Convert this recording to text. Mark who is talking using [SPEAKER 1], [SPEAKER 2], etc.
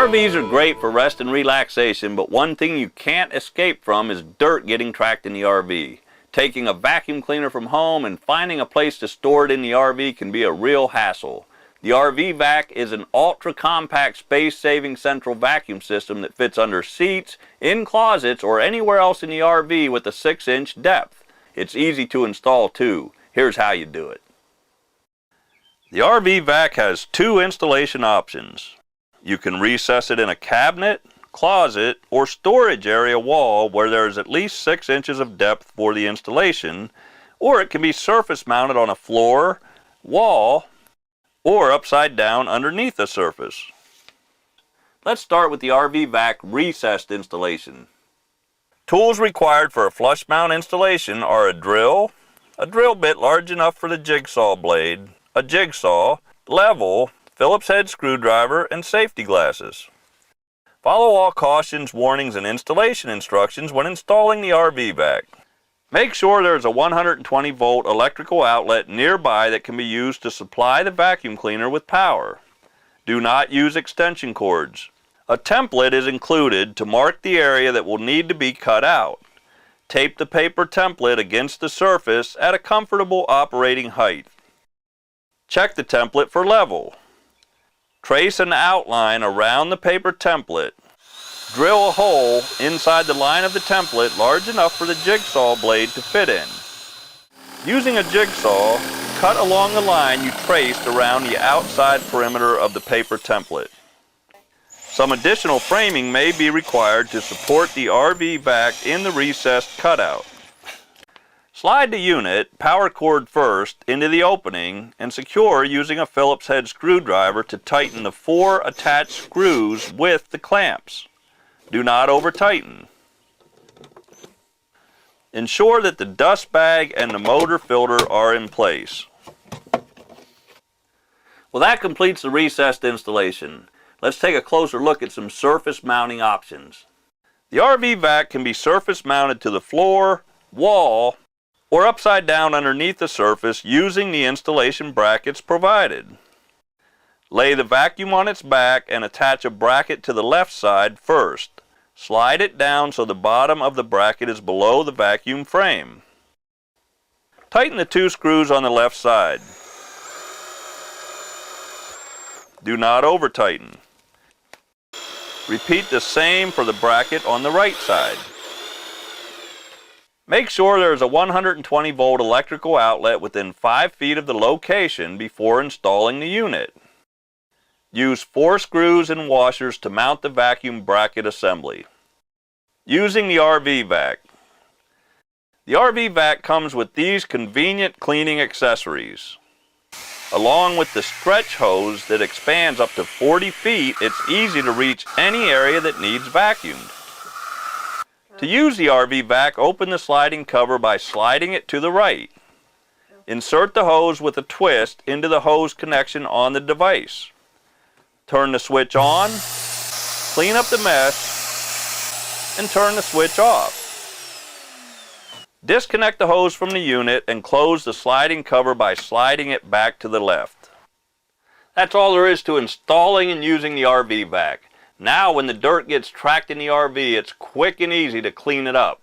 [SPEAKER 1] RVs are great for rest and relaxation, but one thing you can't escape from is dirt getting tracked in the RV. Taking a vacuum cleaner from home and finding a place to store it in the RV can be a real hassle. The InterVac is an ultra-compact, space-saving central vacuum system that fits under seats, in closets, or anywhere else in the RV with a 6-inch depth. It's easy to install too. Here's how you do it. The InterVac has two installation options. You can recess it in a cabinet, closet, or storage area wall where there is at least 6 inches of depth for the installation, or it can be surface mounted on a floor, wall, or upside down underneath the surface. Let's start with the InterVac recessed installation. Tools required for a flush mount installation are a drill bit large enough for the jigsaw blade, a jigsaw, level, Phillips head screwdriver, and safety glasses. Follow all cautions, warnings, and installation instructions when installing the InterVac. Make sure there is a 120-volt electrical outlet nearby that can be used to supply the vacuum cleaner with power. Do not use extension cords. A template is included to mark the area that will need to be cut out. Tape the paper template against the surface at a comfortable operating height. Check the template for level. Trace an outline around the paper template. Drill a hole inside the line of the template large enough for the jigsaw blade to fit in. Using a jigsaw, cut along the line you traced around the outside perimeter of the paper template. Some additional framing may be required to support the InterVac in the recessed cutout. Slide the unit, power cord first, into the opening and secure using a Phillips head screwdriver to tighten the 4 attached screws with the clamps. Do not over-tighten. Ensure that the dust bag and the motor filter are in place. Well, that completes the recessed installation. Let's take a closer look at some surface mounting options. The InterVac can be surface mounted to the floor, wall, or upside down underneath the surface using the installation brackets provided. Lay the vacuum on its back and attach a bracket to the left side first. Slide it down so the bottom of the bracket is below the vacuum frame. Tighten the 2 screws on the left side. Do not over-tighten. Repeat the same for the bracket on the right side. Make sure there is a 120-volt electrical outlet within 5 feet of the location before installing the unit. Use 4 screws and washers to mount the vacuum bracket assembly. Using the InterVac. The InterVac comes with these convenient cleaning accessories. Along with the stretch hose that expands up to 40 feet, it's easy to reach any area that needs vacuumed. To use the InterVac, open the sliding cover by sliding it to the right. Insert the hose with a twist into the hose connection on the device. Turn the switch on, clean up the mess, and turn the switch off. Disconnect the hose from the unit and close the sliding cover by sliding it back to the left. That's all there is to installing and using the InterVac. Now when the dirt gets tracked in the RV, it's quick and easy to clean it up.